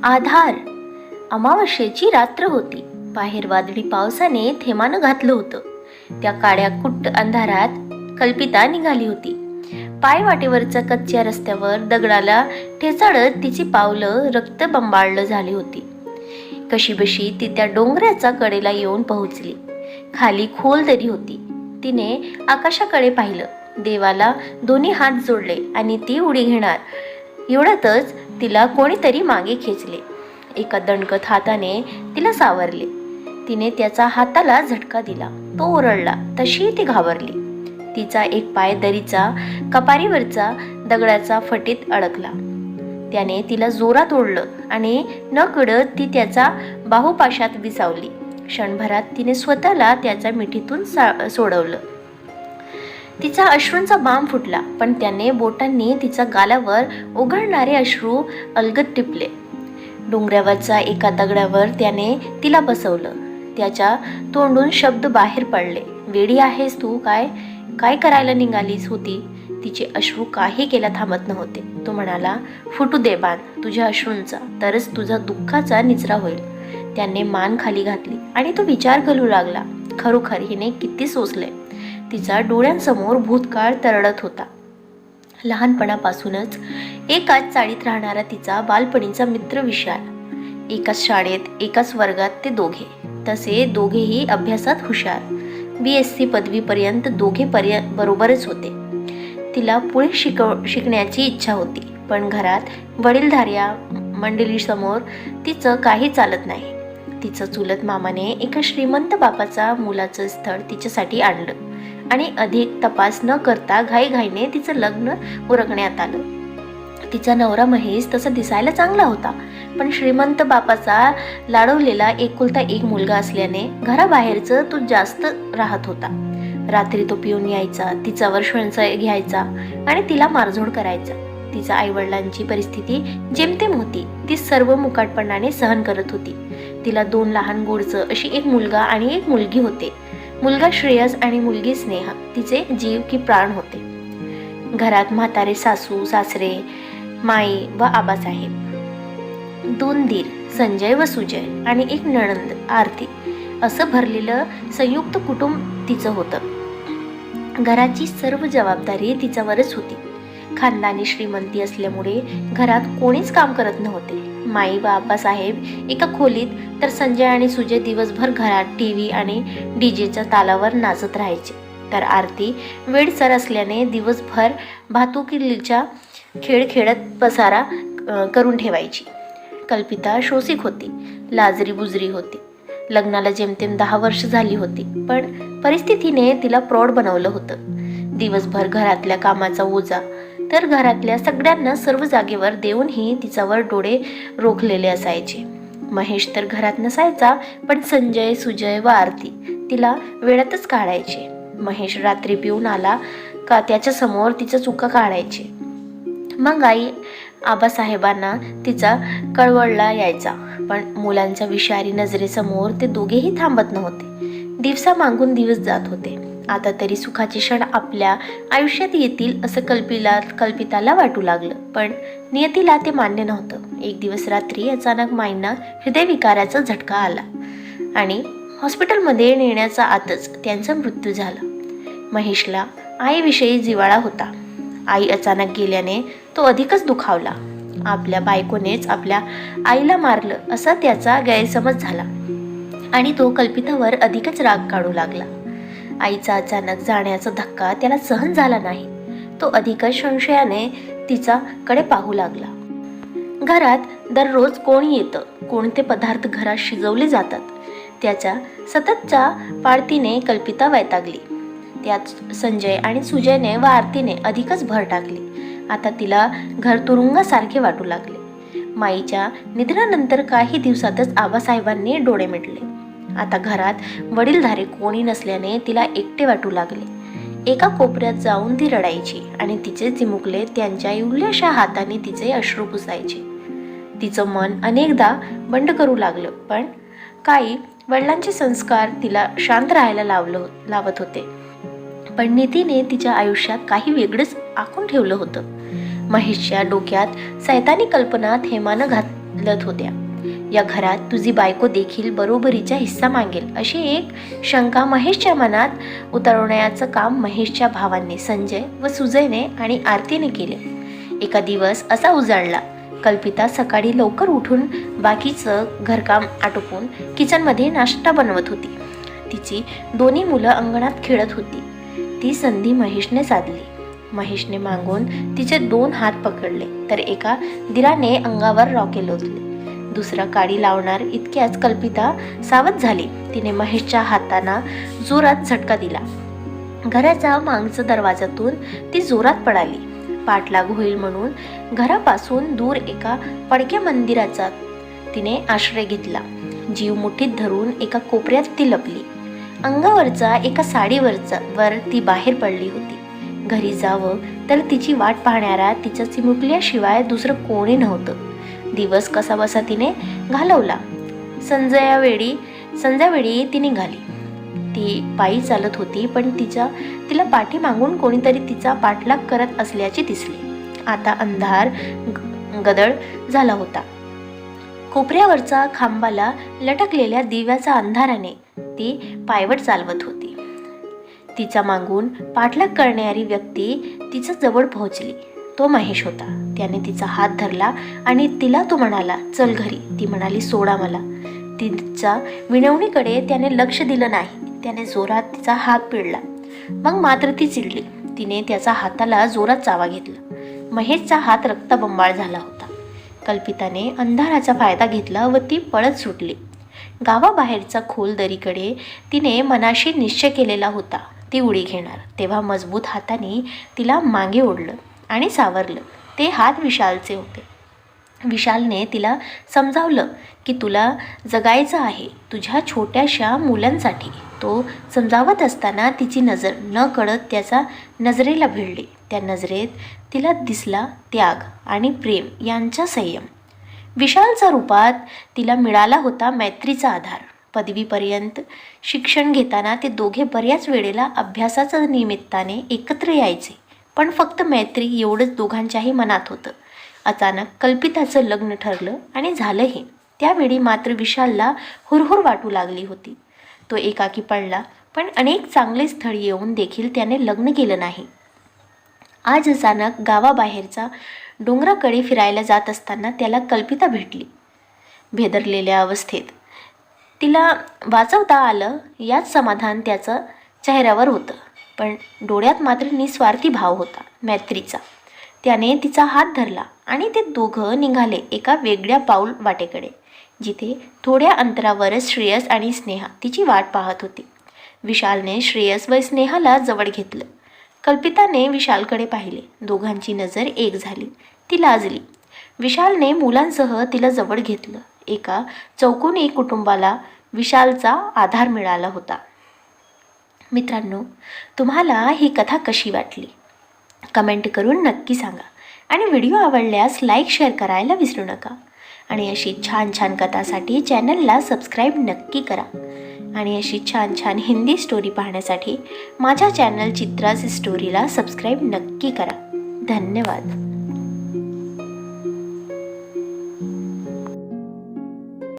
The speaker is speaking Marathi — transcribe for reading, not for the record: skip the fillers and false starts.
आधार. अमावस्येची रात्र होती. बाहेर वादळी पावसाने थेमानं घातलं होतं. त्या काड्या कुट्ट अंधारात कल्पिता निघाली होती. पाय वाटेवरच्या कच्च्या रस्त्यावर दगडाला ठेचाळत तिची पावलं रक्तबंबाळ झाली होती. कशीबशी ती त्या डोंगराच्या कडेला येऊन पोहोचली. खाली खोल दरी होती. तिने आकाशाकडे पाहिलं. देवाला दोन्ही हात जोडले आणि ती उडी घेणार एवढ्यातच तिला कोणीतरी मागे खेचले. एका दणकट हाताने तिला सावरले. तिने त्याचा हाताला झटका दिला. तो ओरडला तशी ती घाबरली. तिचा एक पाय दरीचा कपारीवरचा दगडाचा फटीत अडकला. त्याने तिला जोरात ओढलं आणि नकळत ती त्याचा बाहुपाशात विसावली. क्षणभरात तिने स्वतःला त्याच्या मिठीतून सोडवलं. तिचा अश्रूंचा बाम फुटला, पण त्याने बोटांनी तिच्या गालावर ओघळणारे अश्रू अलगद टिपले. डोंगरावरच्या एका दगडावर त्याने तिला बसवलं. त्याच्या तोंडून शब्द बाहेर पडले. वेडी आहेस तू? काय काय करायला निघालीस होती? तिचे अश्रू काही केला थांबत नव्हते. तो म्हणाला, फुटू दे बाण तुझ्या अश्रूंचा, तरच तुझा दुःखाचा निचरा होईल. त्याने मान खाली घातली आणि तो विचार करू लागला. खरोखर हिने किती सोसले. तिचा डोळ्यांसमोर भूतकाळ तरळत होता. लहानपणापासूनच एकाच चाळीत राहणारा तिचा बालपणीचा मित्र विशाल. एकाच शाळेत, एकाच वर्गात ते दोघे. तसे दोघेही अभ्यासात हुशार. BSc पदवीपर्यंत दोघे बरोबरच होते. तिला पुढे शिकण्याची इच्छा होती, पण घरात वडीलधाऱ्या मंडळीसमोर तिचं काही चालत नाही. तिचं चुलत मामाने एका श्रीमंत बापाचा मुलाचं स्थळ तिच्यासाठी आणलं आणि अधिक तपास न करता घाईघाईने तिचं लग्न उरकण्यात आलं. तिचा नवरा महेश तसा दिसायला चांगला होता, पण श्रीमंत बापाचा लाडवलेला एकुलता एक मुलगा असल्याने घराबाहेरच तो जास्त राहत होता. रात्री तो पिऊन यायचा, तिच्यावर श्वंस घ्यायचा आणि तिला मारझोड करायचा. तिच्या आईवडिलांची परिस्थिती जेमतेम होती. ती सर्व मुकाटपणाने सहन करत होती. तिला 2 लहान गोडचं अशी एक मुलगा आणि एक मुलगी होते. मुलगा श्रेयस आणि मुलगी स्नेहा तिचे जीव की प्राण होते. घरात म्हातारे सासू सासरे, माई व आबासाहेब, 2 दीर संजय व सुजय आणि एक नणंद आरती असं भरलेलं संयुक्त कुटुंब तिचं होतं. घराची सर्व जबाबदारी तिच्यावरच होती. खानदानी श्रीमंती असल्यामुळे घरात कोणीच काम करत नव्हते. माई व आबासाहेब एका खोलीत, तर संजय आणि सुजय दिवसभर घरात TV आणि DJच्या तालावर नाचत राहायचे. तर आरती वेडसर असल्याने दिवसभर भातुकलीचा खेळ खेळत पसारा करून ठेवायची. कल्पिता शोषिक होती, लाजरी बुजरी होती. लग्नाला जेमतेम 10 वर्ष झाली होती, पण परिस्थितीने तिला प्रौढ बनवलं होतं. दिवसभर घरातल्या कामाचा ओझा तर घरातल्या सगळ्यांना सर्व जागेवर देऊनही तिच्यावर डोळे रोखलेले असायचे. महेश तर घरात नसायचा, पण संजय, सुजय व आरती तिला वेळातच काढायचे. महेश रात्री पिऊन आला का त्याच्यासमोर तिच्या चुका काढायचे. मग आई आबासाहेबांना तिचा कळवळला यायचा, पण मुलांच्या विषारी नजरेसमोर ते दोघेही थांबत नव्हते. दिवसा मागून दिवस जात होते. आता तरी सुखाचे क्षण आपल्या आयुष्यात येतील असं कल्पिताला वाटू लागलं, पण नियतीला ते मान्य नव्हतं. एक दिवस रात्री अचानक माईंना हृदयविकाराचा झटका आला आणि हॉस्पिटलमध्ये नेण्याचा आतच त्यांचा मृत्यू झाला. महेशला आईविषयी जिव्हाळा होता. आई अचानक गेल्याने तो अधिकच दुखावला. आपल्या बायकोनेच आपल्या आईला मारलं असा त्याचा गैरसमज झाला आणि तो कल्पितावर अधिकच राग काढू लागला. आईचा अचानक जाण्याचा धक्का त्याला सहन झाला नाही. तो अधिकच संशयाने तिच्याकडे पाहू लागला. घरात दररोज कोणी येतं, कोणते पदार्थ घरात शिजवले जातात, त्याच्या सततच्या पाळतीने कल्पिता वैतागली. त्यात संजय आणि सुजयने व आरतीने अधिकच भर टाकली. आता तिला घर तुरुंगासारखे वाटू लागले. माईच्या निधनानंतर काही दिवसातच आबासाहेबांनी डोळे मिटले. आता घरात वडीलधारे कोणी नसल्याने तिला एकटे वाटू लागले. एका कोपऱ्यात जाऊन ती रडायची आणि तिचे चिमुकले त्यांच्या इवल्याशा हाताने तिचे अश्रू पुसायचे. तिचं मन अनेकदा बंड करू लागलं, पण काही वडिलांचे संस्कार तिला शांत राहायला लावत होते. पण नीतीने तिच्या आयुष्यात काही वेगळंच आखून ठेवलं होतं. महेशच्या डोक्यात सैतानी कल्पना थेमानं घालत होत्या. या घरात तुझी बायको देखील बरोबरीचा हिस्सा मागेल अशी एक शंका महेशच्या मनात उतरवण्याचं काम महेशच्या भावांनी संजय व सुजयने आणि आरतीने केले. एका दिवस असा उजाडला. कल्पिता सकाळी लवकर उठून बाकीचं घरकाम आटोपून किचनमध्ये नाश्ता बनवत होती. तिची दोन्ही मुलं अंगणात खेळत होती. ती संधी महेशने साधली. महेशने मागून तिचे 2 हात पकडले तर एका दिराने अंगावर रॉकेल ओतले. दुसरा काडी लावणार इतक्याच कल्पिता सावध झाली. तिने महेशच्या हातांना जोरात झटका दिला. घराच्या मागच्या दरवाजातून ती जोरात पडाली. पाठलाग होईल म्हणून घरापासून दूर एका पडक्या मंदिराचा तिने आश्रय घेतला. जीव मुठीत धरून एका कोपऱ्यात ती लपली. अंगावरचा एका साडीवर ती बाहेर पडली होती. घरी जावं तर तिची वाट पाहणारा तिच्या चिमुकल्याशिवाय दुसरं कोणी नव्हतं. दिवस कसाबसा तिने घालवला. संध्यावेळी ती निघाली. ती पायी चालत होती पण तिला पाठीमागून कोणीतरी तिचा पाठलाग करत असल्याचे दिसले. आता अंधार गडद झाला होता. कोपऱ्यावरचा खांबाला लटकलेल्या दिव्याच्या अंधाराने ती पायवट चालवत होती. तिच्या मागून पाठलाग करणारी व्यक्ती तिच्या जवळ पोहोचली. तो महेश होता. त्याने तिचा हात धरला आणि तिला तो म्हणाला, चल घरी. ती म्हणाली, सोडा मला. तिच्या विनवणीकडे त्याने लक्ष दिलं नाही. त्याने जोरात तिचा हात पिळला. मग मात्र ती चिडली. तिने त्याचा हाताला जोरात चावा घेतला. महेशचा हात रक्तबंबाळ झाला होता. कल्पिताने अंधाराचा फायदा घेतला व ती पळत सुटली. गावाबाहेरचा खोल दरीकडे तिने मनाशी निश्चय केलेला होता. ती उडी घेणार. तेव्हा मजबूत हाताने तिला मागे ओढलं आणि सावरलं. ते हात विशालचे होते. विशालने तिला समजावलं की तुला जगायचं आहे तुझ्या छोट्याशा मुलांसाठी. तो समजावत असताना तिची नजर न कळत त्याच्या नजरेला भिडली. त्या नजरेत तिला दिसला त्याग आणि प्रेम यांचा संयम. विशालच्या रूपात तिला मिळाला होता मैत्रीचा आधार. पदवीपर्यंत शिक्षण घेताना ते दोघे बऱ्याच वेळेला अभ्यासाच्या निमित्ताने एकत्र यायचे. पण फक्त मैत्री एवढंच दोघांच्याही मनात होतं. अचानक कल्पिताचं लग्न ठरलं आणि झालंही. त्यावेळी मात्र विशालला हुरहुर वाटू लागली होती. तो एकाकी पडला. पण अनेक चांगले स्थळ येऊन देखील त्याने लग्न केलं नाही. आज अचानक गावाबाहेरचा डोंगराकडे फिरायला जात असताना त्याला कल्पिता भेटली. भेदरलेल्या अवस्थेत. तिला वाचवता आलं याच समाधान त्याचं चेहऱ्यावर होतं. पण डोळ्यात मात्र निस्वार्थी भाव होता, मैत्रीचा. त्याने तिचा हात धरला आणि ते दोघं निघाले एका वेगळ्या पाऊल वाटेकडे, जिथे थोड्या अंतरावरच श्रेयस आणि स्नेहा तिची वाट पाहत होती. विशालने श्रेयस व स्नेहाला जवळ घेतलं. कल्पिताने विशालकडे पाहिले. दोघांची नजर एक झाली. ती लाजली. विशालने मुलांसह तिला जवळ घेतलं. एका चौकोनी कुटुंबाला विशालचा आधार मिळाला होता. मित्रांनो, तुम्हाला ही कथा कशी वाटली कमेंट करून नक्की सांगा. आणि व्हिडिओ आवडल्यास लाईक शेअर करायला विसरू नका. आणि अशी छान छान कथासाठी चॅनलला सबस्क्राईब नक्की करा. आणि अशी छान छान हिंदी स्टोरी पाहण्यासाठी माझ्या चॅनल चित्राज स्टोरीला सबस्क्राईब नक्की करा. धन्यवाद.